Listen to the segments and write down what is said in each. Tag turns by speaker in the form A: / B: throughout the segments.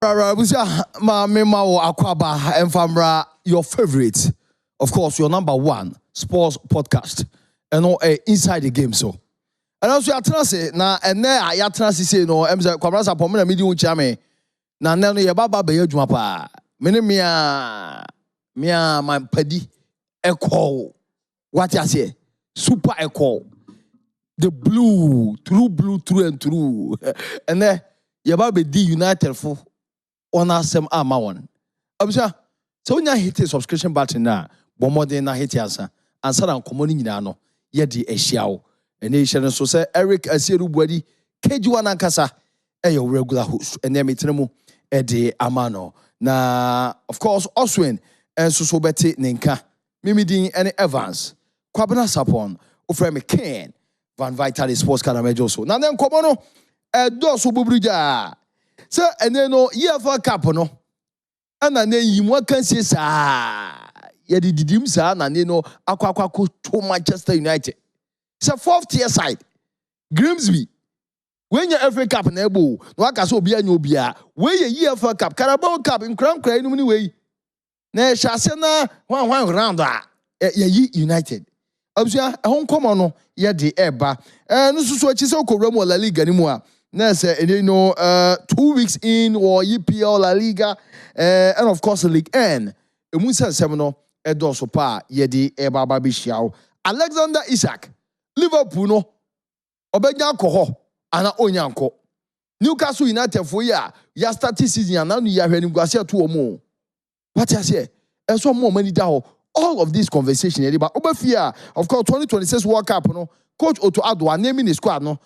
A: Akwaba and Famra, your favorite, of course, your number one sports podcast, and all inside the game. So, and also, I say now, and there I say no, I'm the Kwabras upon me, medium chame. Now, your baba be your jumpa. Mia, my paddy, echo. What I say, super echo. The blue, through and through. And there, your baba be United for. On asem ama one. Abusha, so when you hit the subscription button now, one more than I hit answer. Answer and common in ano, yet the Eshiao. And nation so say Eric Asiru Body, Kejuan Ankasa, your regular host, and then metremo Eddie Amano. Na, of course, Oswin, and so Betty Ninka, Mimidin and Evans, Kwabena Sapon, Ufreme Kane, Van Vitali Sports Canamejoso. Now then, Komono, Dosu Bubrija. So, and then no year for a couple no, and then you can say sa ye did dim sa and you know aqua to Manchester United. It's a fourth tier side. Grimsby. When you FA Cup in Ebo, no so be a new beer. Where ye year for a cup, Carabao Cup in Crown Cray no way. Ne Shasena one round ye United. Observe a home common ye the eba. And so what is so Romo La Liga anymore. Yes, and you know, 2 weeks in or EPL La Liga, and of course the League N. Musa Semino, Edoso Pa, Yedi, Eba Babishiao, Alexander Isak, Liverpool, no, Obenyanko, Anna Onyanko, Newcastle United for ya started season and now you are hearing Garcia 2 or more. What I say, and so more money down. All of this conversation, but Obafia, of course, 2026 World Cup, no, Coach Otto Addo, naming his squad, no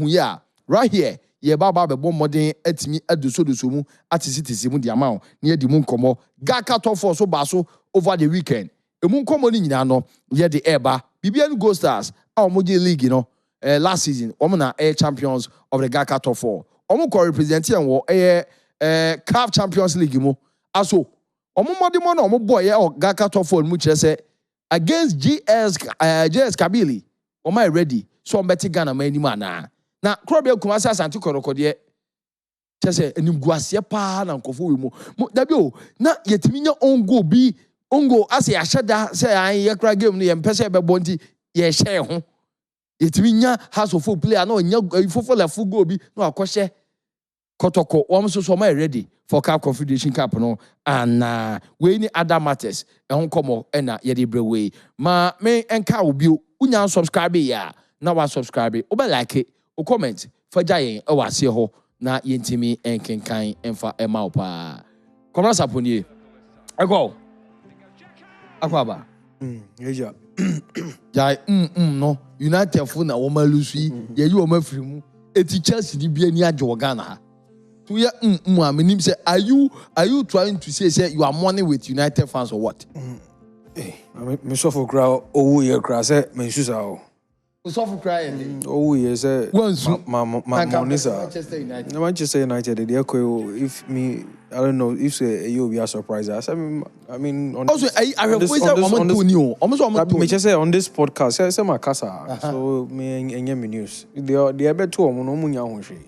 A: ya. Right here, ye baba be bon modern etimi adusodusomu atisitisimu di amount near the moon komo gaka top 4 so baso over the weekend. E moon komo ni nyina no ye the eba Bibian Gold Stars a omoje league no last season omo na air champions of the Gaka top 4. Omo ko represent and wo CAF Champions League mo aso omo modimo na omo boy ye Gaka top 4 mu kire se against JS Kabili omo ready so mbeti Ghana ma anima na na Krobia Kumasi Asante Korokode chese enimguasie pa na nkofo we mu dabi o na yetimi nya ongo bi ongo ase ahada se an ye kra game no ye mpese be bonti ye share ho yetimi nya house of player na onya fofo la full go bi na akohye kotoko wo so so my ready for CAF Confederation Cup no and we ni other matters ehon komo na ye de brewe ma me enka obi unya subscribe ya na wa subscribe o be like it o comment fajayen e wase ho na yentimi enkenkan emfa ema opa komra saponie ego akwaba
B: eja
A: jai no United fu na wo malusu ye yi wo mafiri mu eti Chelsea di bia ni age wo Ghana ha to ya aminim say are you trying to say you are money with United fans or what
B: me so for crowd owo ye crowd say me susa o
A: so for crying
B: oh yes my
A: Manchester United.
B: Manchester United they if me I don't know if say you be a surprise I mean on
A: also I
B: on this podcast say my casa so me enye me news they be to omo no munya ho hwe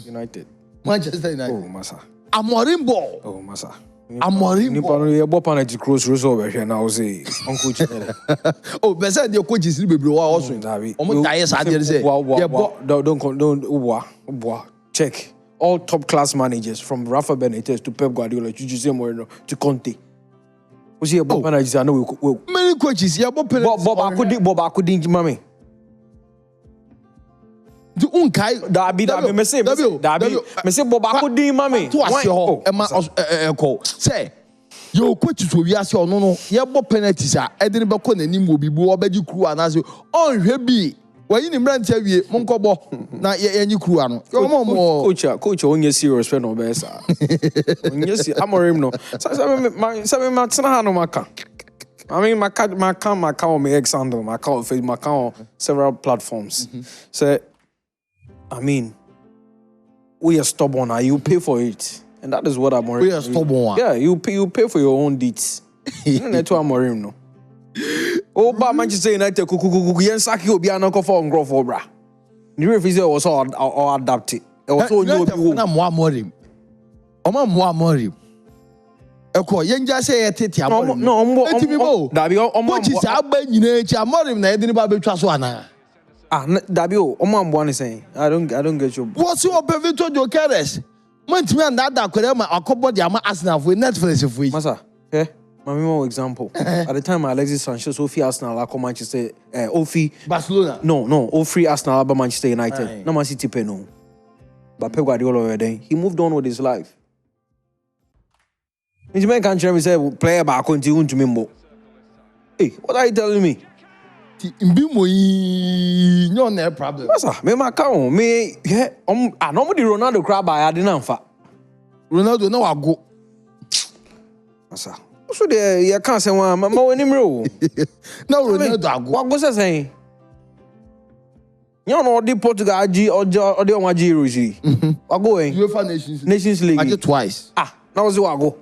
B: United
A: Manchester United
B: oh massa
A: Amorim ball
B: oh massa
A: Amorim
B: ball ni bo penalty cross result here now say uncle
A: oh be say the coach is bebre wa also omo tie sa dey say
B: don't check all top class managers from Rafa Benitez to Pep Guardiola to Jose Mourinho to Conte we see about managers I know we
A: many coaches here Bob
B: akudi mami
A: the unkai
B: dabi me say Bob akudi mami
A: to ase ho e ma call say yo coach so wi ase ono no ye bo penalties a edin be ko nanim obi bu obaji kru anase on hwe bi wayi ni mrantia wie monkobo na yenyi kru ano
B: coach onye serious fe no be sa onye si Amorim no say me tena ha no maka I mean my account on my ex handle my account on Facebook my account on several platforms say I mean we are stubborn and you pay for it and that is what Amorim
A: we are stubborn
B: yeah you pay for your own deeds you know to Amorim no oh ba Manchester United kuku yen saki obi anako for ngrofo bra ni referee was all adapt it was all new
A: na mo Amorim Oma mo Amorim. Eko yenja say tete Amorim.
B: No,
A: etimi bo.
B: Dabi
A: Coach is agba nyina echi Amorim na edini ba betwa so ana.
B: Dabi omo is saying. I don't get you.
A: What's your Victor Jokeres? Montimi and that kwere ma akobo dia ma Arsenal for Netflix for.
B: Masa, my example. At the time Alexis Sanchez Ofi Arsenal ako Manchester Ofi
A: Barcelona.
B: No, Ofi Arsenal about Manchester United. No Man City pe no. But Pep Guardiola then he moved on with his life. This man can't tell me say player back until to me. Hey, what are you telling me?
A: Mbimo no no problem.
B: Masa, me makao me nobody Ronaldo crab by I didn't fa.
A: Ronaldo no wa go.
B: Masa. So there you can't say one ma wani mro.
A: No Ronaldo ago.
B: What go say saying? You know the Portugal G or the on G Roji. What going?
A: UEFA Nations
B: League.
A: I did twice.
B: Now was what go.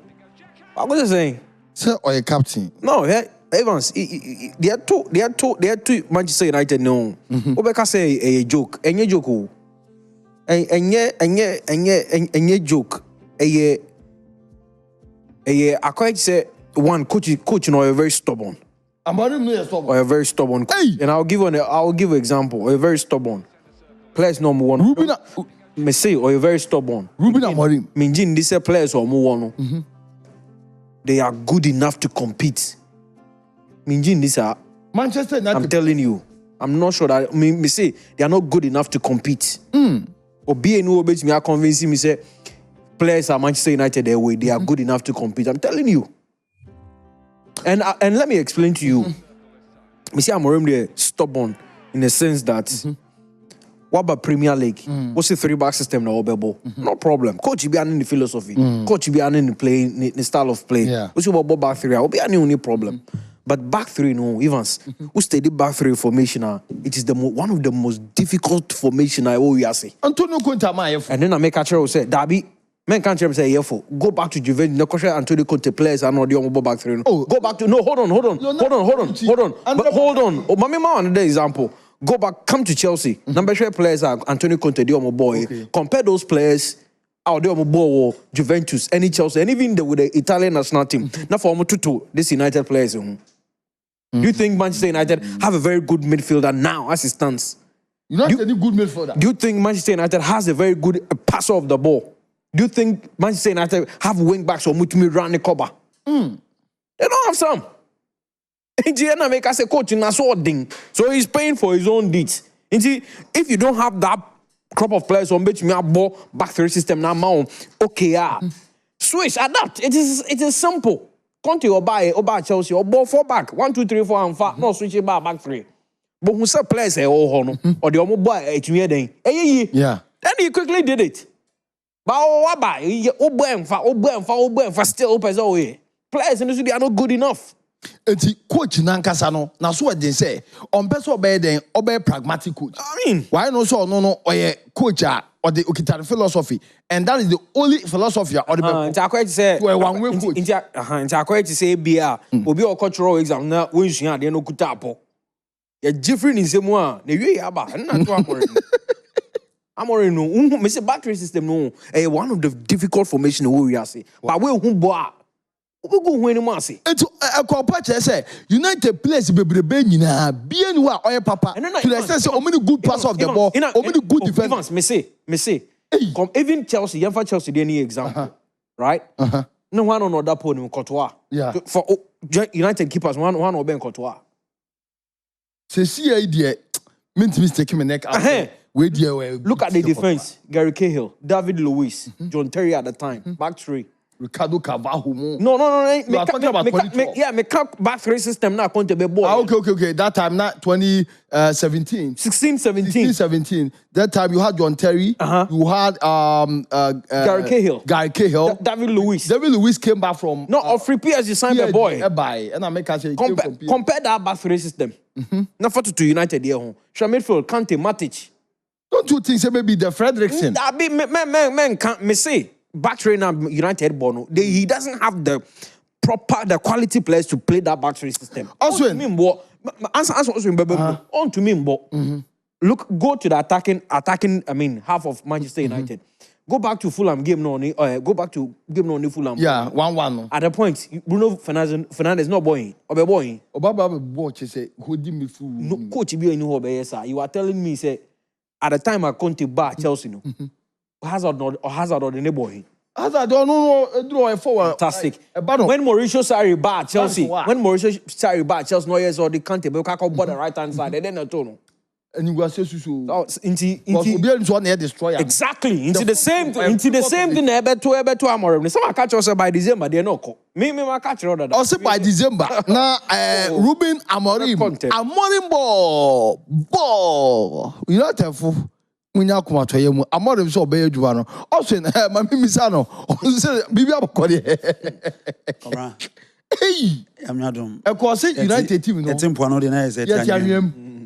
B: What go saying?
A: Sir or a captain?
B: No, Evans, they are two Manchester United no. Obeka say a joke, enye joke. Enye joke. I quite say one coach no are very stubborn.
A: Amorim no stubborn.
B: Or a very stubborn coach.
A: Hey.
B: And I'll give an example. Or a very stubborn. Players number one.
A: Ruben
B: me say or a very stubborn.
A: Ruben Amorim.
B: Minjin these players or more one. They are good enough to compete. Minjin these are
A: Manchester United.
B: I'm telling you. I'm not sure that me say they are not good enough to compete. Or be no obey me, I convince me say players are Manchester United their way. They are good enough to compete. I'm telling you. And let me explain to you. Me say Amorim they stubborn in the sense that what about Premier League? What's the 3-back system now? No problem. Coach be in the philosophy. Coach be in the playing the style of play.
A: Yeah.
B: What's about back three? Will be any problem. But back three, no, Evans. Who steady back three formation? It is one of the most difficult formation I always say.
A: Antonio Conte
B: and then I make a chair say, Dabi, men can't say for go back to Juventus. No question Antonio Conte players are not the only back three. Oh, go back to hold on. But hold on. Oh, Mami Ma another example. Go back, come to Chelsea. Number 3 players are Antonio Conte, the Omo boy. Okay. Compare those players. The Omo boy, Juventus, any Chelsea, and even with the Italian national team. Now for Omo Tutu, this United players. Do you think Manchester United have a very good midfielder now as it stands?
A: You not any good midfielder.
B: Do you think Manchester United has a very good passer of the ball? Do you think Manchester United have wing backs or Mutumi run the cover? They don't have some. Indiana make us a coach in a swording, so he's paying for his own deeds. If you don't have that crop of players on which me a ball back three system now, okay, switch, adapt. It is simple. Conte or buy Chelsea or ball 4 back 1, 2, 3, 4 and 5. No switch it back 3. But who say players say or the Omo boy yeah. Then he quickly did it. But what buy still open away. Players in the city are not good enough.
A: Enti coach nankasa no na so den say on person obey den obey pragmatic coach.
B: I mean,
A: why no so no oye coach or the okitari philosophy, and that is the only philosophy or the
B: nti akwai say
A: one way coach.
B: Nti akwai say bia obi o cultural exam na when sua de no kuta apo. Ya different in same one na wie aba na to Amorim no me say battery system no one of the difficult formation we are say. But we who boa we go who any man say.
A: Eto compare say United players bebrebe nyina bia ni wa oye papa to the extent say omini good pass of the ball, omini good defense.
B: Me say come even Chelsea, for Chelsea any example, right? No one on that podium Courtois.
A: Yeah.
B: For United keepers one or Ben Courtois.
A: Say see idea meant mistake me neck out.
B: Look at the defense. Gary Cahill, David Luiz, John Terry at the time, back three.
A: Ricardo Carvalho.
B: No.
A: You are talking about 2012.
B: Me back three system now going to be boy.
A: Okay. That time, not 2017. 16-17. That time you had John Terry. You had
B: Gary Cahill. David Luiz.
A: David Luiz came back from
B: free PS you signed the boy.
A: And I make say
B: compare that back three system. Now for to United here home. Midfield, Kante, Matic.
A: Don't you think say maybe the Fredrickson?
B: That be man can't me say. Back trainer United Bono, he doesn't have the quality players to play that back three system.
A: Also,
B: on to me, look, go to the attacking. I mean, half of Manchester United. Go back to Fulham game no. Go back to game no Fulham.
A: Yeah, 1-1 no.
B: At the point, Bruno Fernandes not boy. Obe boy.
A: Obaba boy say holding me full.
B: No coach be any Obe sir. You are telling me say at the time I Conte bar Chelsea no. Hazard or the boy.
A: Hazard no draw a forward.
B: Fantastic. When Mauricio Sarri bar Chelsea, no yes or the Conte be ka bought the right hand side. Then no no.
A: And you was so
B: Into
A: destroyer.
B: Exactly. Into the same thing ebe to Amorim. Some catch us by December they no call. Me catch other.
A: Also by December. Now Ruben Amorim. Amorim ball. You know tefo. Munya kuma to yemu. Amorim so obey adwuma no. Also mami misa no. Say bibi abokode.
C: Come
A: Hey.
C: I'm not done.
A: E ko say United team no.
C: The team no dey na say.
A: Yes,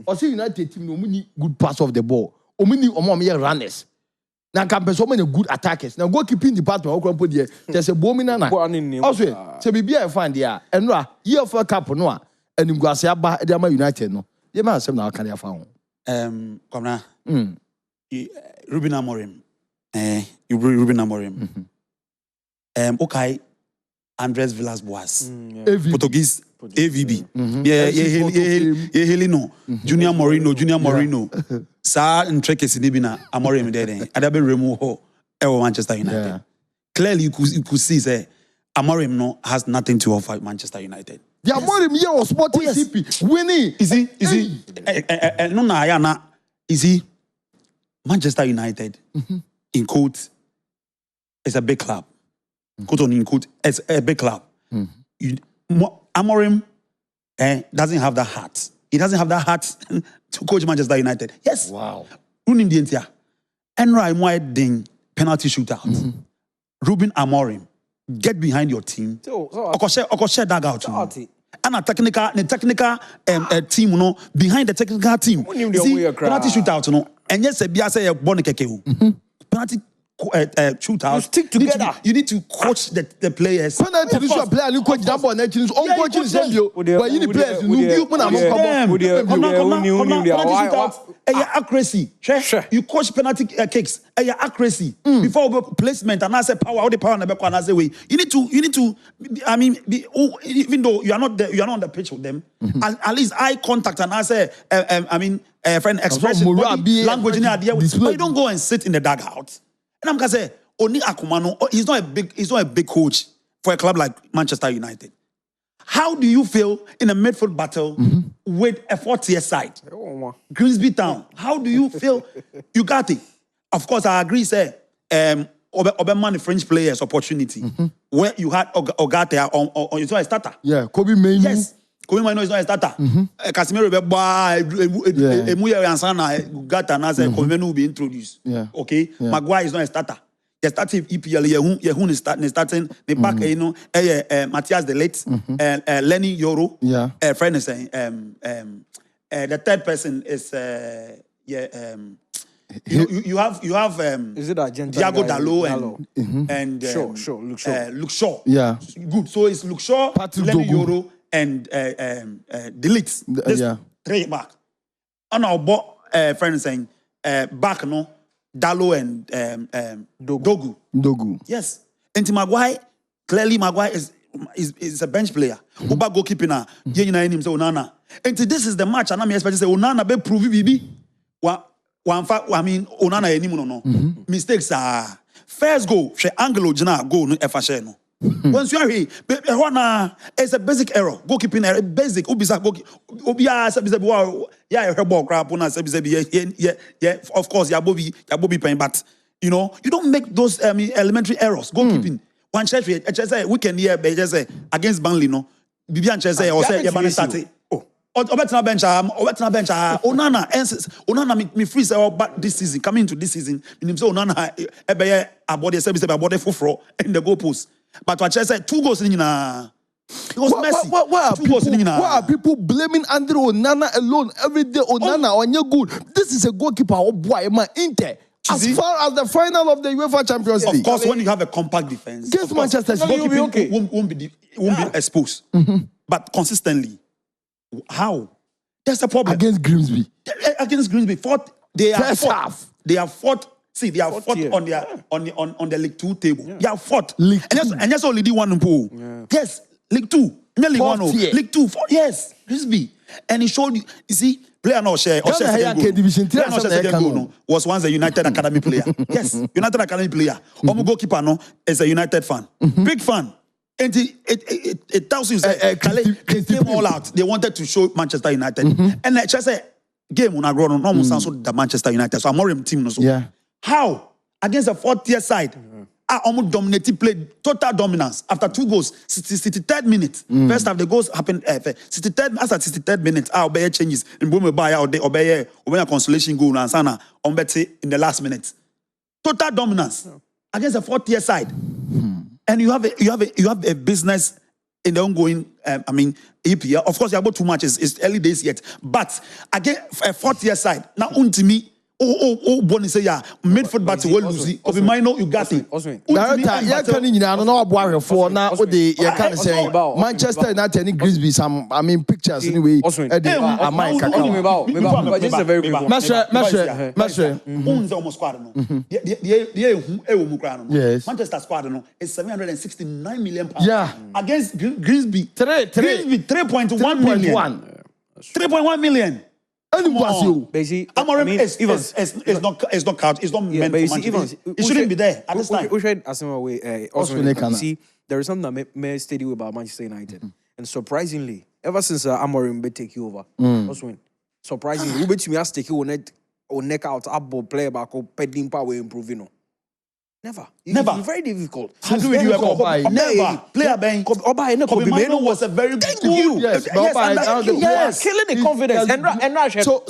A: or say United team no need good pass of the ball. Omuni omo runners. Na campus so many good attackers. Now goalkeeping department okran po there. There's a bomina na. Also, say bibia e find there. Enra year for cup no a enim guase aba e ma United no. Ye ma asem na aka dey fa ho.
C: Come na. Ruben Amorim. You Ruben Amorim. Okay. Andres Villas-Boas. Portuguese AVB. Yeah, Helino. Junior Moreno. Sa Entrekes Nibina, Amorim there. Adabe Remo ho Manchester United. Yeah. Clearly you could see say Amorim no has nothing to offer Manchester United.
A: The Amorim here was Sporting CP. Winning.
C: Is he? No na is he? Manchester United in quote is a big club. Quote on in quote, it's a big club. Amorim doesn't have that heart. He doesn't have that heart to coach Manchester United. Yes.
A: Wow.
C: Running the entire. Enra Ding penalty shootout. Ruben Amorim, get behind your team. Okoshe dugout. And a technical team, you know, behind the technical team. See, penalty shootout, you know. And yes, say a bonekeke. Penalty shootout.
B: You stick together.
C: You need to coach the players.
A: Penalty player, you coach that ball. Coaching them. But you need players.
C: Accuracy. You coach penalty kicks. Accuracy. Before placement and I say power. All the power and I say way. You need to. I mean, even though you are not on the pitch with them, at least eye contact and I say. Friend expression, language in there. But you don't go and sit in the dugout. And I'm gonna say, Oni Akumano, he's not a big coach for a club like Manchester United. How do you feel in a midfield battle with a 4th-tier side? Grimsby Town. How do you feel? You got it. Of course, I agree, say, Oberman French players opportunity. Where you had Ogate on it's not a starter.
A: Yeah, Kobe Mainu.
C: Yes. Kobe Mainu is not a starter. Casemiro Emuya Ansana Gata na say Kobe Mainu will be introduced.
A: Yeah.
C: Okay. Yeah. Maguire is not a starter. The starting EPL Yehun is starting the back Matthias de Ligt, Lenny Yoro.
A: Yeah.
C: Friend is saying the third person is you have
B: is it Argentine
C: Diago Dalot and Luke Shaw.
A: Yeah.
C: Good. So it's Luke Shaw, Lenny Yoro and Delete. This 3 back. On our friend is saying back no Dalo and Dogu. Yes. And Maguire, clearly Maguire is a bench player. Uba goalkeeping na yenina him say Onana. And this is the match and I'm expecting say Onana be prove bibi. I mean Onana enimu no. Mistakes are first goal, she Angelo Jina goal no efa share no. Once you are here, it's a basic error. Goalkeeping error, basic. Ubisa of course, Yabobi paying, but you know, you don't make those elementary errors. Goalkeeping. One church we can hear against Burnley, no. Bibian Chese or say Yabani Sati. Obetna bench, Onana me free say but this season, coming into this season, meaning so Onana ebeye abode service abode fufro in the goalpost. But what I said, 2 goals in it was messy.
A: Why are people blaming Andre Onana alone every day? Onana on your good. This is a goalkeeper. Oh boy, my Inter. As far as the final of the UEFA Champions League.
C: Of course, when you have a compact defense,
A: against Manchester City,
C: won't be exposed. But consistently, how? That's the problem.
A: Against Grimsby.
C: They are fought See, they are fought on their on the League 2 table. They are fought.
A: League
C: And that's only the one in pool. Yes, League 2. League 1. League 2. Yes, Grimsby. And he showed you see, player no share or share second goal was once a United Academy player. Yes, United Academy player. Goalkeeper no is a United fan. Big fan. And it tells you they came all out. They wanted to show Manchester United. And I just say game on a ground no almost sounds the Manchester United. So Amorim team no so.
A: Yeah.
C: How against a 4th-tier side? Almost dominated, played total dominance after 2 goals, 63rd minute. First half the goals happened 63rd after 63rd minute. Obey changes in Boom by out obey a consolation goal and Sana on Betty in the last minute. Total dominance against a 4th-tier side. And you have a business in the ongoing EPL. Of course, you have about 2 matches. It's early days yet. But again, a 4th-tier side. Now Untimi. Bonnie say midfield battle will lose. Obi Mino, you got it.
A: Director, yeah, can you know about for now? What the you can say Manchester United and Grimsby. Some pictures anyway.
B: Just a very quick one.
A: Measure.
C: Almost squad no. Yes. Manchester squad no is 769 million pounds.
A: Yeah.
C: Against Grimsby.
A: Grimsby
C: 3.1 million. 3.1 million. Amorim is not count. It's not meant for Manchester. It shouldn't be there at this time.
B: We should ask him away. See, there is something that may study about Manchester United, and surprisingly, ever since Amorim be take you over, surprisingly, we bet me ask take you on neck out up player back or peddling power improving. Never. It's very difficult.
C: Never. Player Ben. Obi was a very good.
A: Yes.
B: Killing the confidence. And
C: so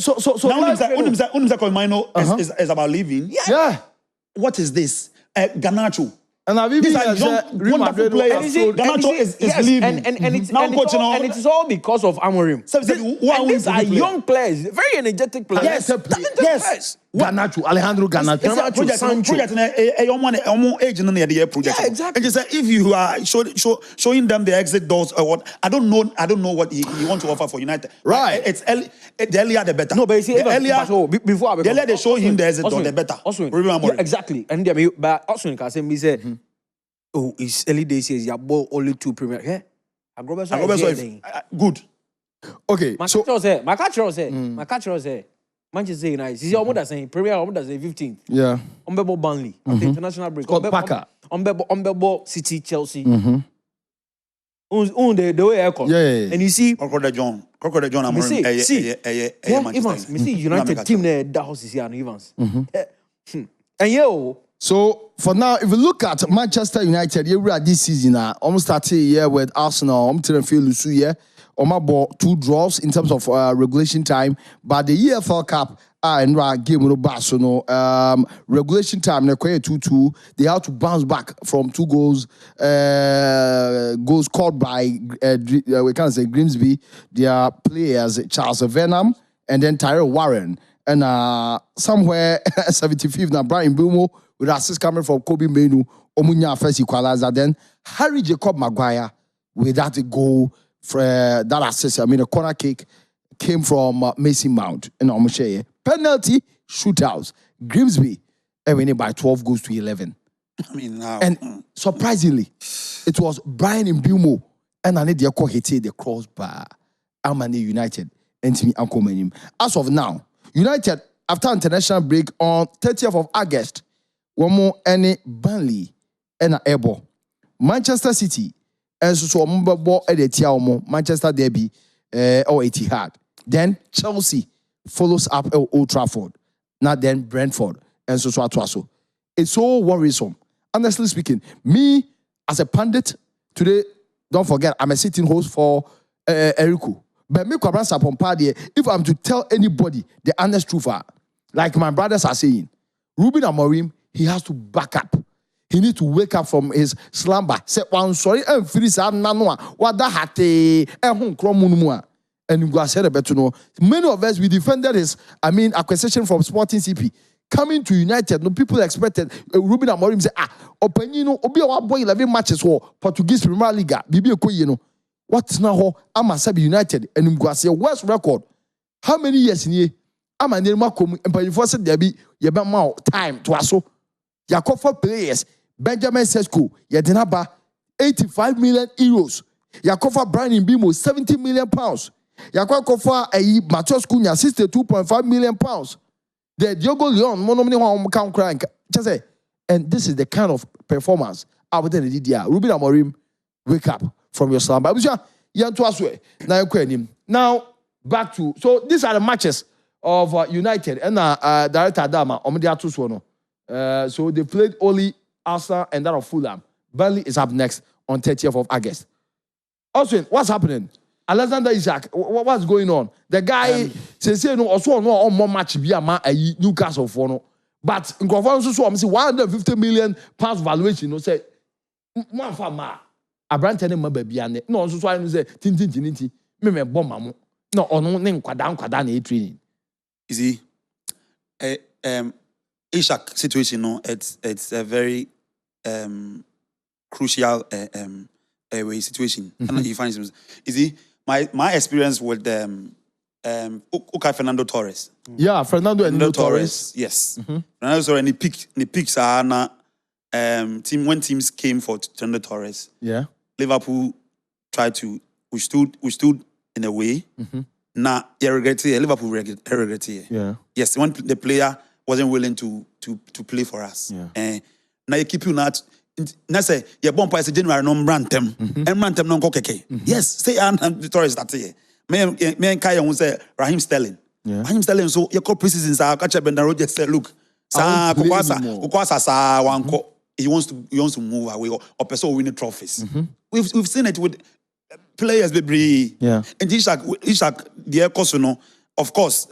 C: now Kobe is about leaving.
A: Yeah.
C: What is this? Garnacho.
A: And I've even
C: wonderful players. Garnacho is leaving.
B: And it's all because of Amorim. These are young players, very energetic players.
C: Yes.
A: Garnacho, Alejandro Garnacho.
C: Project.
B: Yeah, exactly.
C: And just say if you are showing them the exit doors or what, I don't know what he wants to offer for United.
A: Right.
C: It's the earlier the better.
B: No, but you see, the
C: earlier they show him the exit door, the better.
B: Yeah, exactly. And but also can say me say, oh, it's early days. He has bought only 2 Premier. Yeah,
C: good.
A: Okay.
B: My catcher say. Manchester United. This is almost saying Premier, almost saying 15th.
A: Yeah.
B: Ball Burnley at the international break.
A: Parker.
B: Ball City, Chelsea. The way I call.
A: Yeah.
C: And
B: you see,
C: Crocodile John.
B: Evans. Me see United team there. That house is here, Evans. And
A: so for now, if you look at Manchester United, you read this season. Almost started here with Arsenal. I'm telling you, Lusu here. Bought 2 draws in terms of regulation time, but the EFL Cup and game no bass, so no regulation time. They 2-2. They had to bounce back from 2 goals. Goals scored by we can't say Grimsby. Their players Charles Venom and then Tyrell Warren and somewhere 75th now Brian Bumo with assist coming from Kobe Menu. Omunya first equalizer. Then Harry Jacob Maguire with that goal. That assist, a corner kick came from Mason Mount in Omusheye. Penalty shootouts. Grimsby winning by 12 goals to 11.
C: Now.
A: And surprisingly, it was Brian Mbumo and I need to hit the crossbar. Amani United and Timmy Ankomenim. As of now, United after international break on 30th of August, one more any Burnley and Ebo. Manchester City. And so Manchester Derby or Etihad. Then Chelsea follows up at Old Trafford. Now then Brentford and so. It's so worrisome. Honestly speaking, me as a pundit today, don't forget I'm a sitting host for Eriku. But me if I'm to tell anybody the honest truth, like my brothers are saying, Ruben Amorim, he has to back up. He needs to wake up from his slumber. Say, "One sorry, and finish nanua. What that hate? And you go say better know. Many of us we defended his, acquisition from Sporting CP coming to United. No people expected Ruben Amorim say, Openino, Obi boy 11 matches for Portuguese Premier League. Bibi Okoyeno. What's now? I'm a United and you go say worst record. How many years in here? ama nirma kom empanyifo se there be ye be ma time to aso yakofa players Benjamin Sesko ye denaba 85 million euros yakofa Brian Mbimo 70 million pounds yakofa Matheus Cunha 62.5 million pounds the Diogo Leon monomni ho count crank just say and this is the kind of performance out there Ruben Amorim wake up from your slumber now back to so these are the matches of United and director Dama so they played only Arsenal and that of Fulham. Burnley is up next on 30th of August. Also, what's happening? Alexander Isak, what's going on? The guy says, no, also no more match be a Newcastle for no. But in conference, so I'm saying 150 million pounds valuation. No, say, one for ma. A brand telling my baby, and no, also so I say, tintin, me bomb, no, on no name, quadan, training.
C: You see, Isak situation, no, it's a very crucial way situation. And you find, you see, my experience with Fernando Torres.
A: Yeah, Fernando Torres.
C: Yes. Fernando Torres, and the picks are when teams came for Fernando Torres.
A: Yeah.
C: Liverpool tried to we stood in a way. Now you regret it. Liverpool regret it.
A: Yeah.
C: Yes, when the player wasn't willing to play for us.
A: Yeah.
C: Now you keep you not. Now say your bomb price January no rantem and rantem no keke. Yes, say and the Torres that year. Me Kaya who say Raheem Sterling.
A: Yeah.
C: Raheem Sterling so your call preseason sa catch Brendan Rodgers say look sa kukwasa sa wanko he wants to move away or person winning trophies. We've seen it with players baby.
A: Yeah.
C: And Isak the course no of course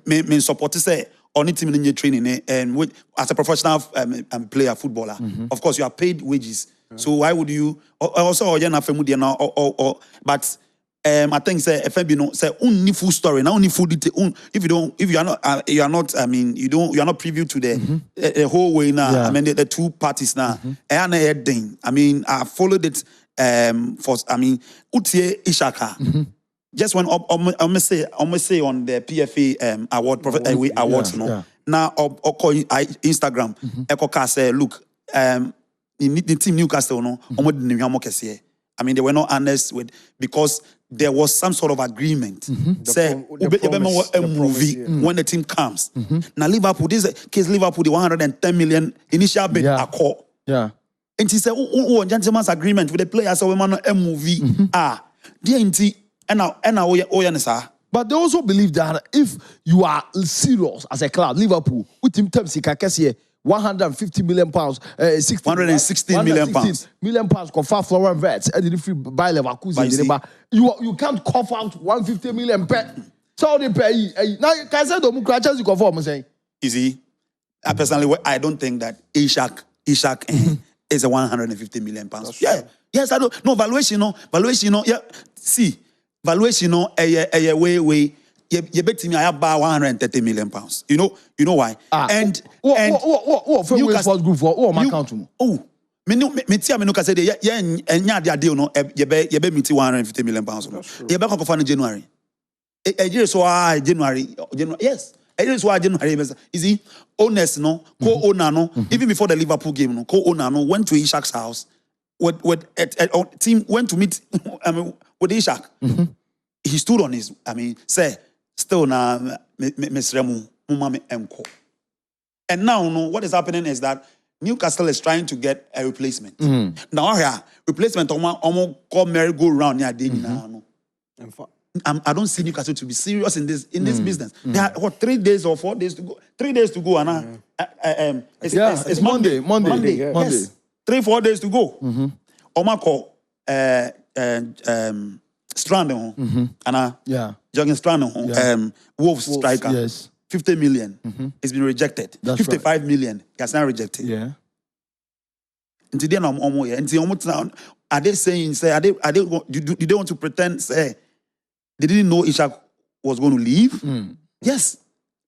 C: me support say on team in your training and as a professional player footballer of course you are paid wages so why would you also but I think say FMB no say only full story now only full detail if you are not I mean you are not privy to the whole way now.
A: Yeah.
C: I mean the two parties now I mean I followed it for I mean Utie Ishaka. Just when I say on the PFA awards, no. Now Instagram, Eko say look, the team Newcastle, no, I mean they were not honest with because there was some sort of agreement. Say a movie when the team comes. Now Liverpool, this is case Liverpool the 110 million initial bid a call.
A: Yeah.
C: And she said, oh, gentleman's agreement with the players, so we man a movie.
A: But they also believe that if you are serious as a club, Liverpool, with him terms, 150 million pounds,
C: 116 million pounds.
A: Million pounds for Florian Wirtz, and the free by Leverkusen. You can't cough out 150 million per. So they pay. Now, can I say the you conform saying?
C: You see, personally, I don't think that Isak is a 150 million pounds. Yeah. Yes, I don't. No, valuation, yeah. See, valuation, way. You bet me I have about 130 million pounds. You know why? And
A: what for Newcastle group for what account?
C: Oh, me no say the deal no you be me 150 million pounds. You be come for January. January. Yes. January. You see, owners no, co-owner no, even before the Liverpool game no, co-owner no went to Isak's house. With team went to meet with Isak. He stood on his say still na Mesremu Mumame Enko. And now what is happening is that Newcastle is trying to get a replacement. Now here replacement almost call merry-go-round near no. I don't see Newcastle to be serious in this business. There are 3 days or 4 days to go. 3 days to go, and it's Monday. Yes. 3-4 days to go. Oma call Strand Jogging Strand Wolves striker.
A: Yes.
C: 50 million. It's been rejected.
A: That's
C: 55 million. It's not rejected.
A: Yeah.
C: And today are they saying do they want to pretend say they didn't know Isak was going to leave? Yes.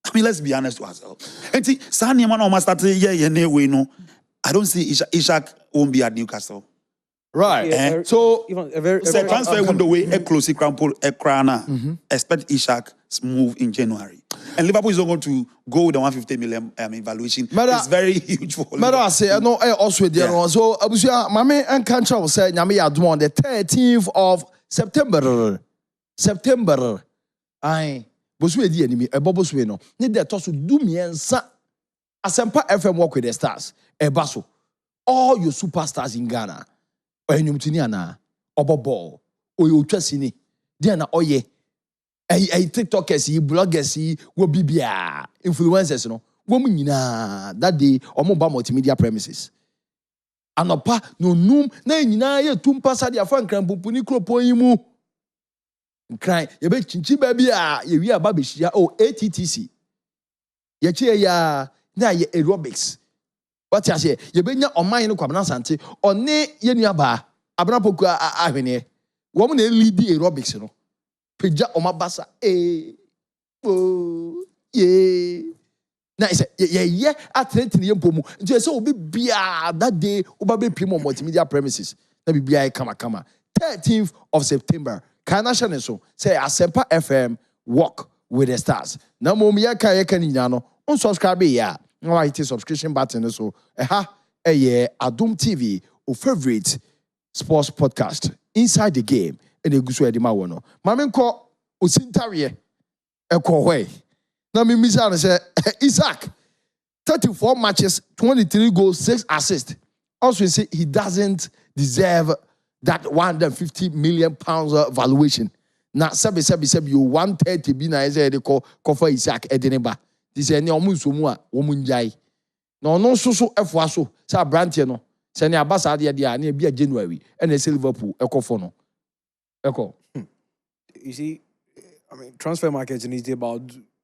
C: I mean, let's be honest to ourselves. And see, Sani man almost started I don't see Isak won't be at Newcastle.
A: Right.
B: Yeah,
A: So
B: even
C: transfer window way a close example a crana. Expect Isak's move in January. And Liverpool is not going to go with the 150 million valuation. It's very huge for
A: Liverpool. I say, no, also there. So, Abusia, Mame and Kancha will say, Nyame Admo on the 13th of September. Aye. Boswe di enemy, Boboswe no. Need the toss to do me and sa. Asempa FM work with the stars. Baso. All your superstars in Ghana. Oyenyumtiniana. Obobo. Oyo Chesini. Diana Oye. TikTokers, bloggers, wo bibia, influencers, no. Woman that day, omoba multimedia premises. Anopa, no num, na nyina ye tumpa sa dia fan kran pumpuni kropo yimu. Cry, ye be chinchi baby ye wi aba be hia ATTC. Ye che ya na ye aerobics. What you say? Ye be nya oman no kwabena sante, one ye nuaba, abna poku ahwene. Wo mo na lead aerobics no. Peja omabasa na say ye athlete ne yempo mu nti say obi bia that day oba be pim multimedia premises na bibia kama 13th of September kana shane so say Asempa FM walk with the stars na mom ye kan nyina no unsubscribe ya na hit subscription button so Adom TV o favorite sports podcast inside the game. And a good edema wono. Mamen ko osintare ekohwe. Na me misa na say Isak 34 matches, 23 goals, 6 assists. Also say he doesn't deserve that 150 million pounds valuation. Na sabi you 130 bi na say they call for Isak Edeneba. This any omunso mu a omunjai. Na ono so efo so say brantie no. Say ne abasa de na e bia January and e Liverpool ekofo no.
B: You see, I mean, transfer market is about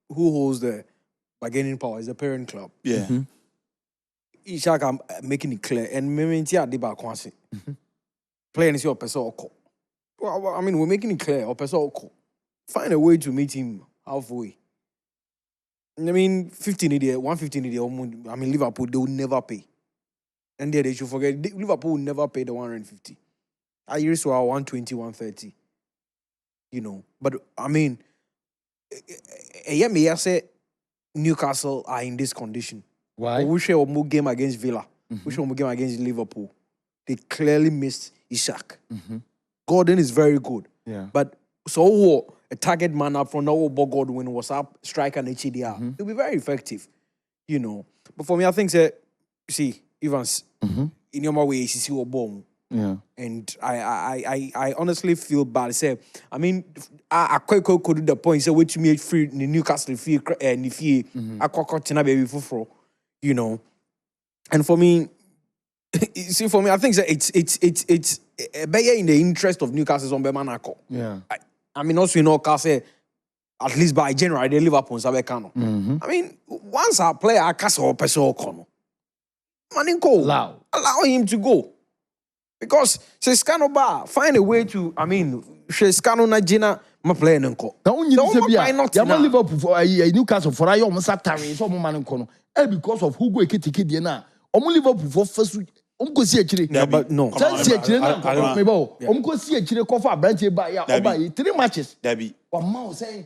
B: who holds the bargaining power. It's the parent club.
C: Yeah.
B: Isak, I'm making it clear. And Mementi Adiba Kwansi. Playing is your person. Well, I mean, we're making it clear. Or person. Find a way to meet him halfway. I mean, 15 idiot, 115 idiot. I mean, Liverpool, they will never pay. And there they should forget. Liverpool will never pay the 150. I used to have 120, 130. You know, but I mean, I say Newcastle are in this condition.
A: Why?
B: We share a game against Villa. We share a game against Liverpool. They clearly missed Isak. Gordon is very good.
A: Yeah.
B: But so a target man up from now, Godwin was up, striker and HDR. It'll be very effective. You know. But for me, I think that, see, Evans, in your way, see what bomb.
A: Yeah.
B: And I honestly feel bad. Say, I mean, I quite could do the point. Say, which made free the Newcastle fee and if he I quite baby for, you know. And for me, see, for me, I think that it's better in the interest of Newcastle on Bemanako.
A: Yeah.
B: I mean, also, you know, say at least by January they live up on Sabekano. I mean, once a player I cast or person Kono, Maninko allow him to go. Because Scano bar find a way to, I mean, Scano na Gina, my player nko.
A: Now you say Liverpool for Newcastle for I almost Satari, so man nko. Because of Hugo Ekitike dey na. Liverpool for first go see actually.
B: But no.
A: See actually na. Go see actually call for branch ba ya 3 matches.
C: Debbie.
A: One man say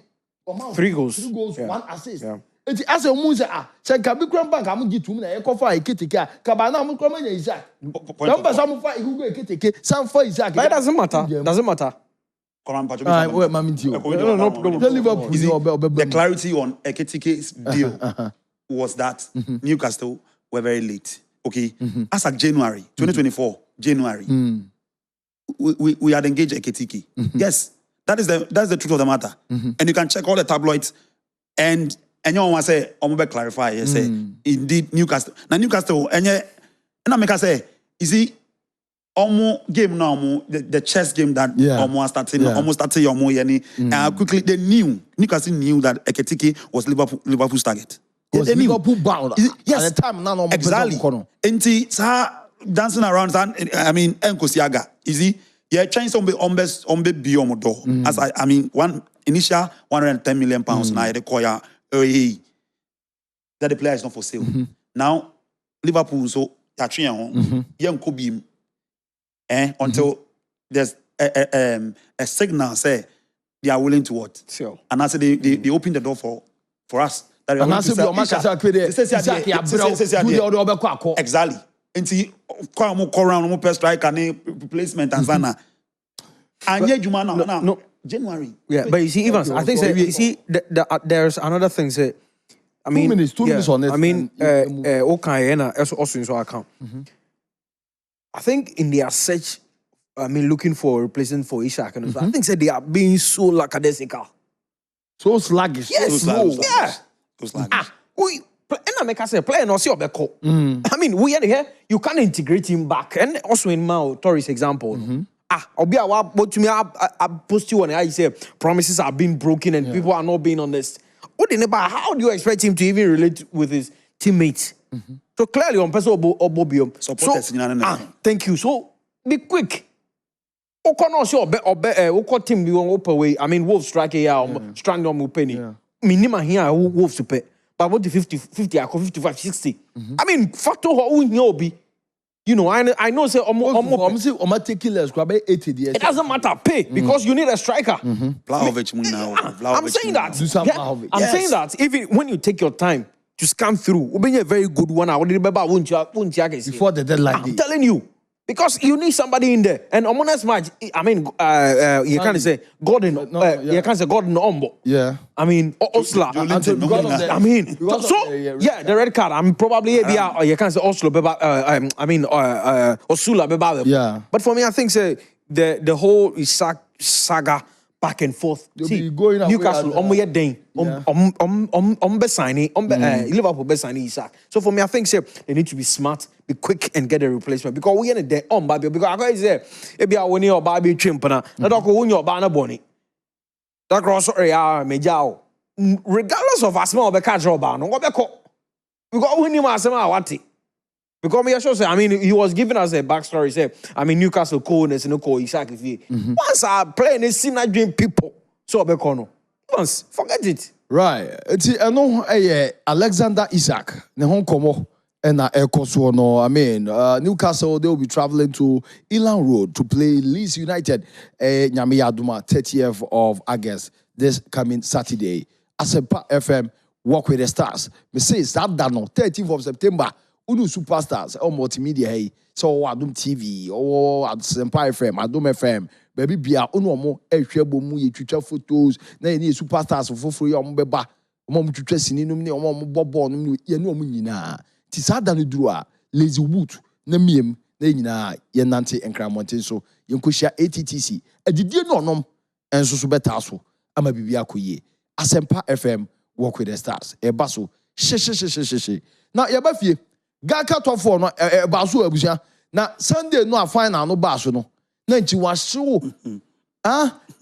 B: 3 goals.
A: 3 goals, 1 assist.
B: Yeah.
A: Eti ase omu say say ka bi kran bank am gitu na e ko fa Ekitike a ka ba na am kran manya Isak. Number some for Hugo Ekitike, some for Isak.
B: That doesn't matter. Doesn't matter.
A: Wait, Mamintio.
C: No
A: problem. The
C: clarity on Ekitike's deal was that Newcastle were very late. Okay, as at January 2024, January, we had engaged Ekitike. Yes, that's the truth of the matter. And you can check all the tabloids and anyone want to say, I'm going to clarify. You say, indeed, Newcastle. Now, Newcastle, and I make say, you see, almost game now, the chess game that almost started quickly, they knew, Newcastle knew that Ekitike was Liverpool's target.
A: Was Liverpool bound?
C: Yes.
A: At the time, now
C: exactly. And dancing around, I mean, Saga, you see, yeah, trying some beyond door. As I mean, one initial 110 million pounds now, they call that the player is not for sale. Now, Liverpool, so young could be until there's a signal say they are willing to what?
B: Sure.
C: And I said they open the door for for us. That
A: And I said, "Your man can say,
C: exactly. Until come around, more strike and replacement and Zana. And yet, you man, no, January.
B: Yeah, but you see, Evans, I think you see, there's another thing. Say, I mean,
A: 2 minutes on it.
B: I mean, okay, and also in so account. I think in their search, I mean, looking for a replacement for Isak, and I think they are being so lackadaisical.
A: So sluggish.
B: Yes,
C: So sluggish.
B: We and I make us say play no see obeko. I mean, we here you can integrate him back, and also in Mao Torres example. Obi a what to me I post you on I say promises are being broken and people are not being honest. How do you expect him to even relate with his teammates? So clearly on person Obobium. So thank you. So be quick. Okono so oko team bi won open way. I mean Wolves strike here strand on penny. Minimum here Wolves to pay. But what the 50 55 60. I mean factor who be. You know, I know say it doesn't matter pay because you need a striker.
C: Vlahovic now.
B: I'm saying that. I'm saying that even when you take your time to scan through, will be a very good one. I would remember
A: before the deadline.
B: I'm telling you. Because you need somebody in there. And on next match, I mean, you can't say Gordon. You can't say Gordon Ombo.
A: Yeah.
B: I mean, Oslo. I mean, the red card. I'm probably you can't say Oslo. I mean, Osula.
A: Yeah.
B: But for me, I think say the whole Isak Saga back and forth. See, Newcastle signing Liverpool signing Isak. So for me, I think say they need to be smart, be quick, and get a replacement because we are there on Baby. Because I go say if you are winning your Baby chimpana, not go win your banner bonnie. That cross major. Regardless of a small catch or ban, what because we need my what. Because me sure say, I mean, he was giving us a backstory. Say, I mean, Newcastle coldness and no Isak. Once I play and see not dream people, so once forget it.
A: Right. It's Alexander Isak. Ne hon komo na ekoso no. I mean, Newcastle they will be traveling to Elan Road to play Leeds United. Nyame Yaduma 30th of August this coming Saturday. Asempa FM Walk with the Stars. Me say that no 30th of September. Unu superstars or multimedia hey so Adum TV or Asempa FM Adum FM baby bia unu omo ehwebo mu ye twitwa photos na ye superstars foforo ye omo beba omo twitwa sininum ne omo bobo no ye ne omo nyina ti sada no duru a lazy wood na miem na nyina ye nante enkramonten so ye nkohia ATTC adidie no onom enso so beta so ama bibia akoye Asempa FM Walk with the Stars e baso she na ye ba fie Gaka top 4 no baso abusia na Sunday no a final no baso no na nchi wahyewo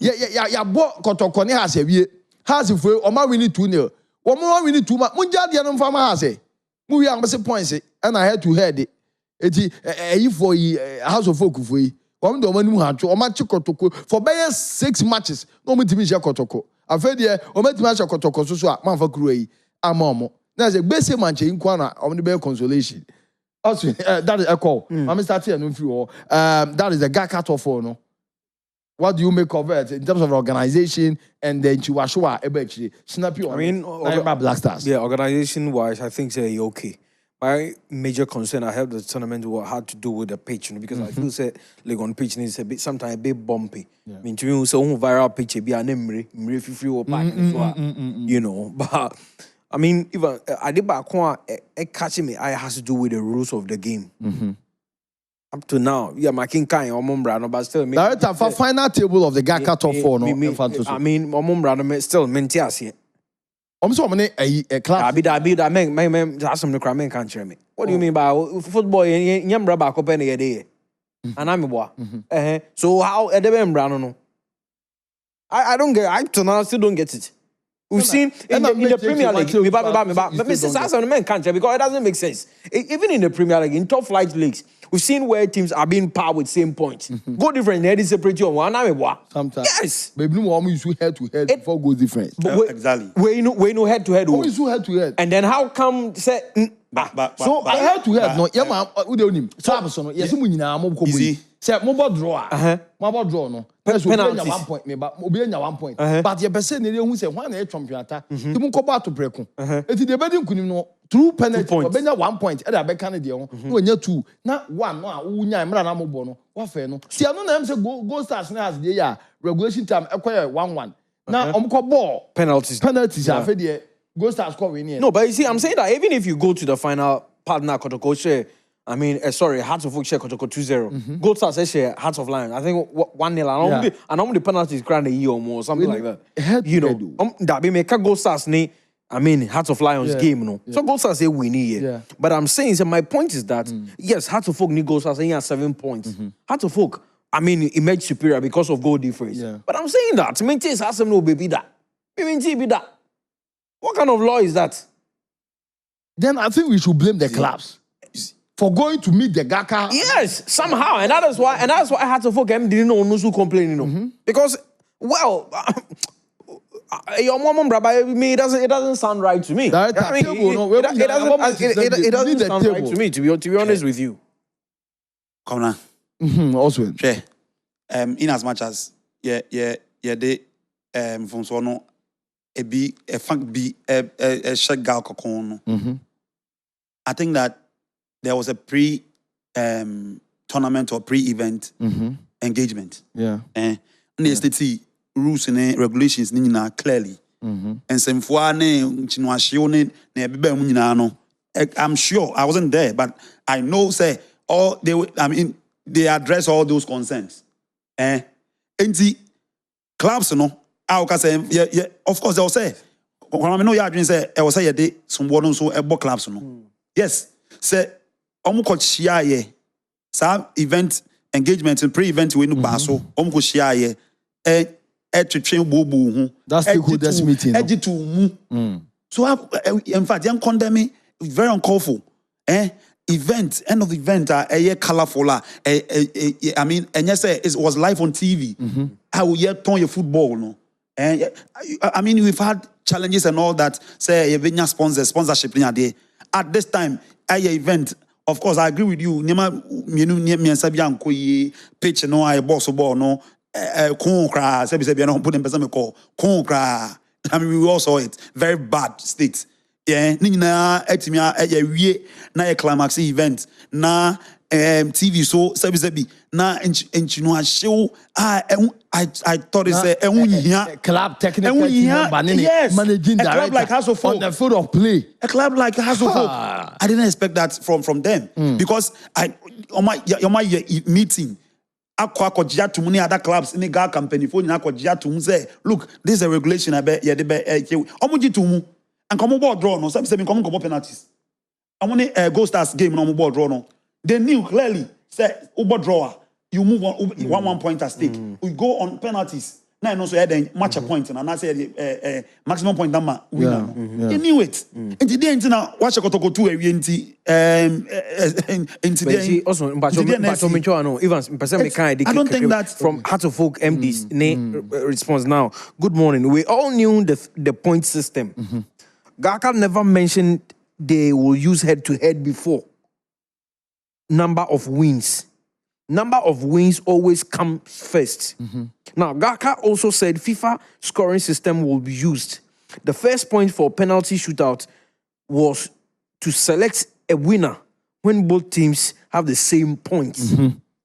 A: ya bo kotoko ne ha se wie ha se fue o ma win 2-0 wo mo win 2 ma munja de no mfa ma ha se mu wi am se points and I had to head eti eyi for house of folk for yi wo mo do ma nim ha twa o ma chi kotoko for be 6 matches no mo timi je kotoko afede o ma timi je kotoko so a ma fa kuru yi amomo na say gbese manche nkwa na o mo be consolation also that is a call I'm starting and that is the Gaka top 4 no. What do you make of it in terms of organization and then Chihuahua ebechi snap you?
B: I mean,
A: Black Stars.
B: Yeah, organization wise, I think say okay. My major concern I have the tournament had to do with the pitch, because I feel say like on pitch needs a bit sometimes a bit bumpy. I mean to me so viral pitch be an memory free or back you know, but I mean, even I did back one catching me. I has to do with the rules of the game. Up to now, yeah, my king kind or Mumbrano, but still,
A: director for final table of the Gaka top 4. No,
B: I mean, Mumbrano still Mentias here.
A: So many a class.
B: I be that man. That's some crime can't share me. What do you mean by football? Yambra back up any day, and I'm a boy. So how at the Mumbrano? No, I don't get. I to now still don't get it. We've seen in the Premier League, but Mr. Sasson men can't because it doesn't make sense. Even in the Premier League, in top flight leagues, we've seen where teams are being par with same points. Go different, they separate you on one.
A: Sometimes,
B: yes,
A: but no one is head to head before goes different.
C: Exactly.
B: We know head to head.
A: Always head to head.
B: And then how come say?
A: So I head to head. No, yeah, man. We don't need. So yes, we need. Say mobile draw. Mobile draw no.
B: Penalties.
A: 1 point me but obi nya 1 point. But your person ne hu say one na champion ata. Ti mu ko ba to breko. Eti de bedi nkunim no through penalty obenya 1 point e da be kan de ho. No nya 2. Na 1 no a wo nya mra na mobo no. Wa fe no. Ti anu na em say go stars na as de ya regulation time ekoye 1-1. Na omko ball
B: penalties
A: afa de go stars score win.
B: No, but you see, I'm saying that even if you go to the final partner Kotoko share, I mean, sorry, Hearts of Oak share Kotoko 2-0. Gold Stars share Hearts of Lions. I think 1-0. And I'm the penalties grand a year or more, something like that. You know, that be make a Gold Stars I mean, Hearts of Lions game, no. So Gold Stars say win here. But I'm saying, so my point is that yes, Hearts of Oak need Gold Stars, and he has 7 points. Hearts of Oak, I mean, emerged superior because of goal difference. But I'm saying that to maintain has no baby that. Be that. What kind of law is that?
A: Then I think we should blame the clubs for going to meet the Gaka.
B: Yes, somehow, and that's why I had to forget him didn't know who complaining, you know, because well, your mom, Rabbi, me it doesn't sound right to me. It doesn't sound right to me. To be honest with you,
C: come on.
A: Also,
C: in as much as they from so no. A funk be a shake gal cocoon. I think that there was a tournament or pre-event engagement. And the state rules and regulations nina clearly. And some I'm sure I wasn't there, but I know say they address all those concerns. And the clubs, you know. Of course, they'll say, when I know you are say, I will say, they some one so a book clubs. Yes, say, share some event engagement and pre-event we no baso, share to train boo.
A: That's the good meeting.
C: So, in fact, young condemn very uncalled for. Event, end of the event, a colorful. I mean, and yes, it was live on TV. I will yet turn your football, no. And I mean, we've had challenges and all that. Say, you sponsorship at this time, event. Of course, I agree with you. Pitch no, I boss ball no. I mean, we all saw it. Very bad state. Yeah, na a climax event na TV so sebi na show I thought it's
A: club technical managing director
C: club like House of Folk
A: on the field of play.
C: A club like House of Folk. I didn't expect that from them because on my meeting akwa to many other clubs in the Ghana company for akwa to say look, this is a regulation I bet to and come board draw no. Some say come penalties. I want a Gold Stars game no board draw no. They knew clearly say board drawer you move on 1 point at stake. We go on penalties. Now I know so then match a point and I say maximum point number winner. They knew it. And today now watch a go to a VNT
B: also but I
C: don't think that
B: from Heart of Folk MDs response now. Good morning. We all knew the point system. Gaka never mentioned they will use head-to-head before. Number of wins. Number of wins always come first. Now, Gaka also said FIFA scoring system will be used. The first point for penalty shootout was to select a winner when both teams have the same points.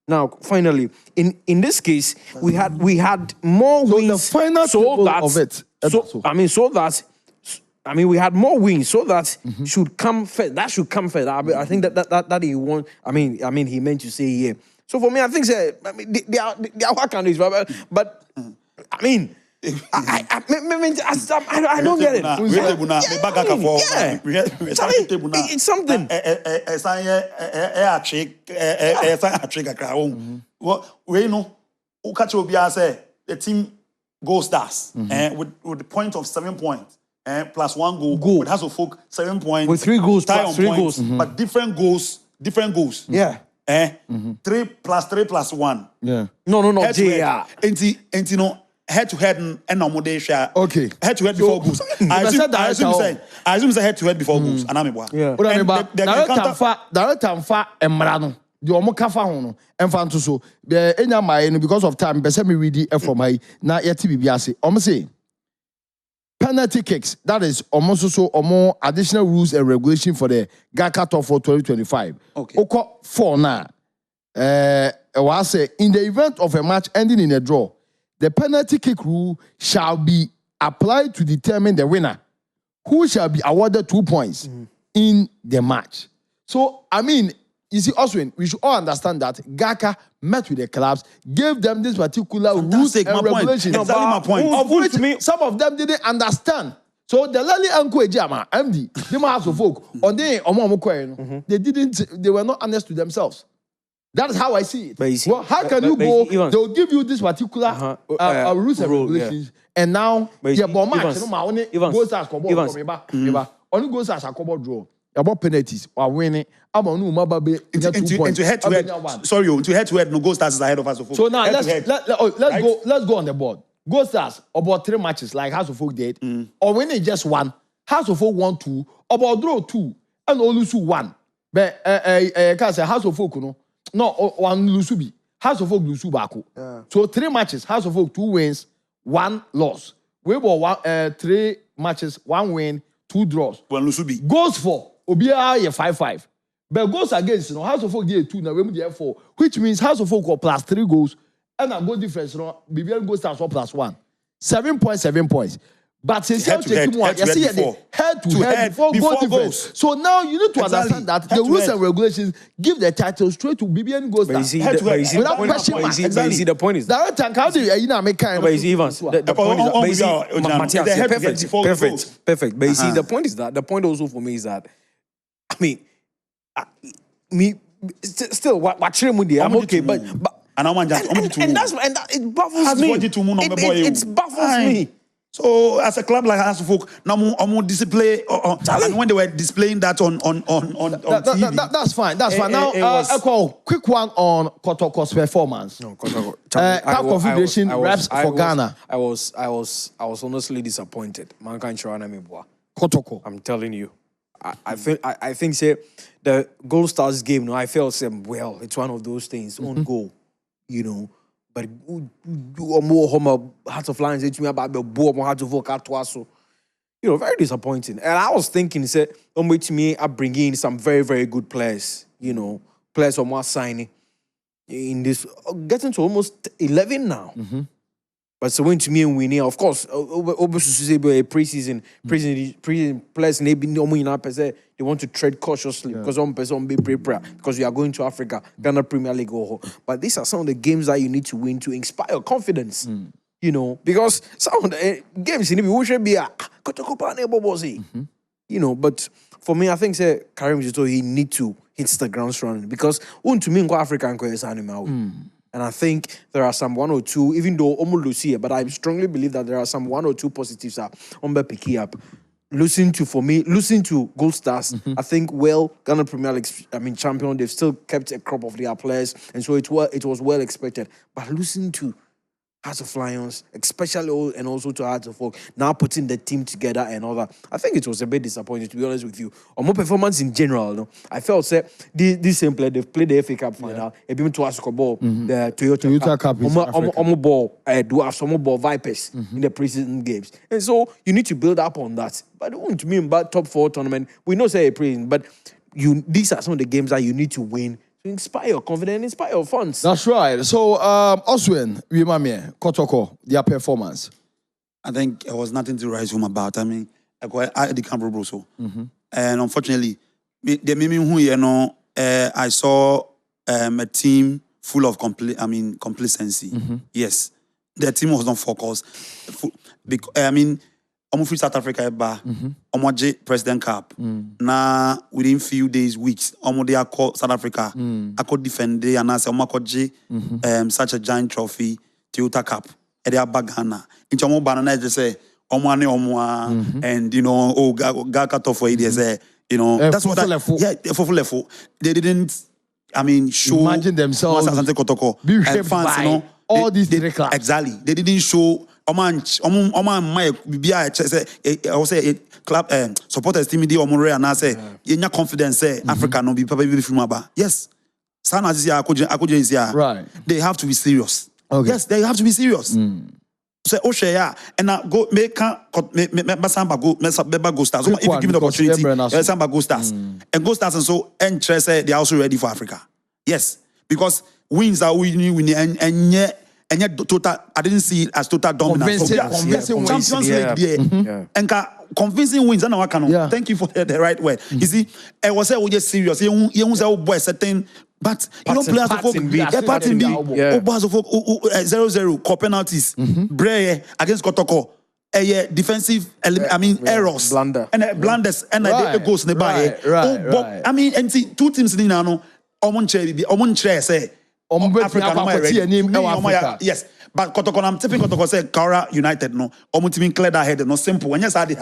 B: Now, finally, in this case, we had more wins.
A: The final of it.
B: We had more wins, so that should come first. That should come first. I think that he want. I mean, he meant to say here. So for me, I think they are what can do, but I mean, I don't get it. It's something.
C: We know. The team Gold Stars with the point of 7 points. Plus 1 goal. It has to Folk 7 points.
B: With 3 goals, plus 3 goals.
C: But different goals.
B: Yeah.
C: 3 plus 1.
B: Yeah. No.
C: And you know, head to head and no more share.
A: Okay.
C: Head to head before goals. I assume say head to head before goals. And I'm
A: yeah. Direct and fa emrano. the omo kafa ho no emfa nto so the enya mai no because of time be say me read it from hi na yeti bibia ase omo say penalty kicks, that is almost so or more additional rules and regulation for the GACA Top for 2025.
C: Okay.
A: Oko 4 now. Was say in the event of a match ending in a draw, the penalty kick rule shall be applied to determine the winner, who shall be awarded 2 points in the match. So I mean, you see, Oswin, we should all understand that GACA met with the clubs, gave them this particular rules and regulations.
C: Exactly my point.
A: Of which some of them didn't understand. So the Lali Uncle Ejama, MD, the House of Folk, on the they were not honest to themselves. That's how I see it. Well, how can you go? They'll give you this particular rules and regulations, and now goes as only goes as a draw. About penalties or winning, about no mababe
C: into head to head. Sorry, to head to head, no Gold Stars is ahead of House of Folk.
A: So now let's go on the board. Gold Stars about 3 matches like House of Folk did, or winning just 1. House of Folk 1, 2, about draw 2, and all lose 1. But can't say House of Folk no one lose be House of Folk lose back. So 3 matches, House of Folk 2 wins, 1 loss. We bought 3 matches, 1 win, 2 draws.
C: One lose be
A: goes for Obia 5-5. But goes against House of Folk get 2 now we dey 4, which means House of Folk plus 3 goals and a goal difference BBL goes stars plus 1. 7 points. But since head to head before goal difference. So now you need to understand that the rules and regulations give the title straight to BBN goal stars. Without question mark.
B: But you see the point is
A: that time how do you make kind of
B: but you see Evans the point is perfect. But you see the point is that the point also for me is that I mean still watching Mundi I'm okay but
C: and
B: that it baffles me. It baffles me.
C: So as a club like House of Folk, now display and when they were displaying that on TV.
A: That's fine. That's fine. Now quick one on Kotoko's performance.
B: No, Kotoko.
A: Cup Confederation reps for Ghana.
B: I was honestly disappointed. Man can't show me boy.
A: Kotoko.
B: I'm telling you. I think say the Gold Stars game, no, I felt well, it's one of those things, on goal, you know. But more Hearts of Lions to me about the board, Hearts of Folk, so you know, very disappointing. And I was thinking, say, to me, I bring in some very, very good players, you know, players on more signing in this, getting to almost 11 now. But so when to me and winning, of course, preseason players they want to tread cautiously because one person be prepare because you are going to Africa, Ghana Premier League. But these are some of the games that you need to win to inspire confidence. You know, because some of the games we should be you know, but for me, I think say Karim Zito, he need to hit the ground running because to me Africa is animal. And I think there are some 1 or 2, even though almost Lucia, but I strongly believe that there are some 1 or 2 positives that on picking up. Losing to Gold Stars, I think Ghana Premier League, champion, they've still kept a crop of their players, and so it was well expected. But losing to Hearts of Lions, especially and also to Hearts of Folk, now putting the team together and all that, I think it was a bit disappointing, to be honest with you. On my performance in general, no, I felt this same player, they've played the FA Cup final, they've been to Asuka Ball, the Toyota Cup, ball Vipers in the preseason games. And so you need to build up on that. But it won't mean about top 4 tournament. We know say a preseason, but these are some of the games that you need to win to inspire your confidence, inspire your fans.
A: That's right. So, Oswin, Kotoko, their performance.
C: I think there was nothing to write home about. I mean, I the camera bro so. And unfortunately, I saw a team full of complacency. Yes, the team was not focused. I'm free South Africa ba. President Cup. Na within few days, weeks, they are called South Africa. I could defend it and I said, such a giant trophy, Toyota Cup. And they are back Ghana. In Chamo Banana, they say, and you know, Gaka tough for it. They say, you know, that's what they didn't. Show.
A: Imagine themselves.
C: And fans, you know,
A: all these three clubs.
C: Exactly. They didn't show. Club supporters team di Amorim and I say, you confidence say Africa no be probably from Aba. Yes. Sana is here.
A: Right.
C: They have to be serious.
A: Okay.
C: Yes, they have to be serious. So Oshaya and now go make Samba go Go Stars. If you give me the opportunity, Samba Go Stars and Go Stars and so and say they are also ready for Africa. Yes, because wins are winning and yet total. I didn't see it as total dominance.
A: Convincing
C: Champions League there and convincing wins. And thank you for the right word. You see, I was just serious. You say boy certain. But you don't play as a folk. Part in B. 0-0. Core penalties. Bray against Kotoko. Defensive. Errors.
B: Blunder.
C: And blunders. And the goals nearby.
A: Right.
C: I mean, and see, two teams in Nano. Omon chair say. Africa. Yes. But Kotoko, I'm tipping Kotoko say Kara United no. Omuntimi clear that head no simple. When you say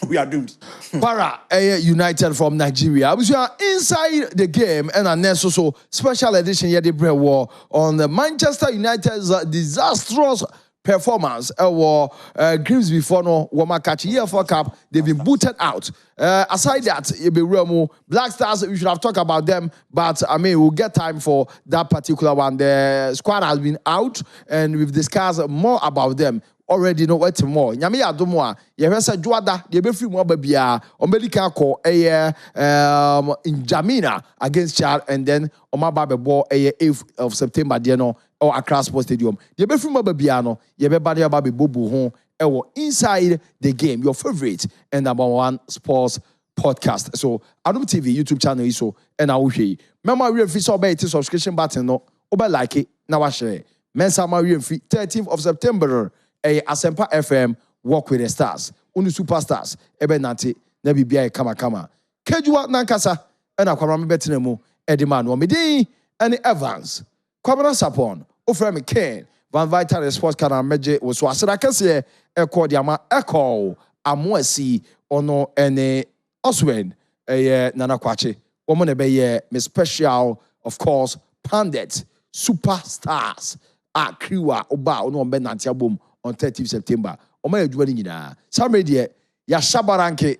C: we are doomed.
A: Para United from Nigeria. We are inside the game and a so special edition here the war on the Manchester United's disastrous performance. Grimsby for no Wamakachi EFL Cup. They've been booted out. Aside that, Black Stars, we should have talked about them, but I mean, we'll get time for that particular one. The squad has been out, and we've discussed more about them. Already know what more. Nyame adomwa ye hwese juada de be free mo babia omelika ko in Jamina against Chad and then omaba be ball 8th of September there no or Accra Sports Stadium. De be free mo babia no ye be ba de ba be bobu ho inside the game, your favorite and #1 sports podcast. So Adom TV YouTube channel is so and I will hear. Remember we free so be subscription button no oba like it na wa share. Mensa ma we free 13th of September. Asempa FM Walk with the Stars. Unu superstars. Ebe nante na bibia kama. Kejua nankasa ena kwamra mebetene mu Ediman Wamidi and Evans. Kwamra Sapon. Ofremi Ken. Van Vital Sports Canal Meje was wasira kase ekọ diama ekọ amwasi ono ene Oswen Nana Kwache. Woman ebe me special of course Pandit superstars. Kriwa oba ono be nante abom on 30th September. Oma edwani nyina. Some media ya shabaranke.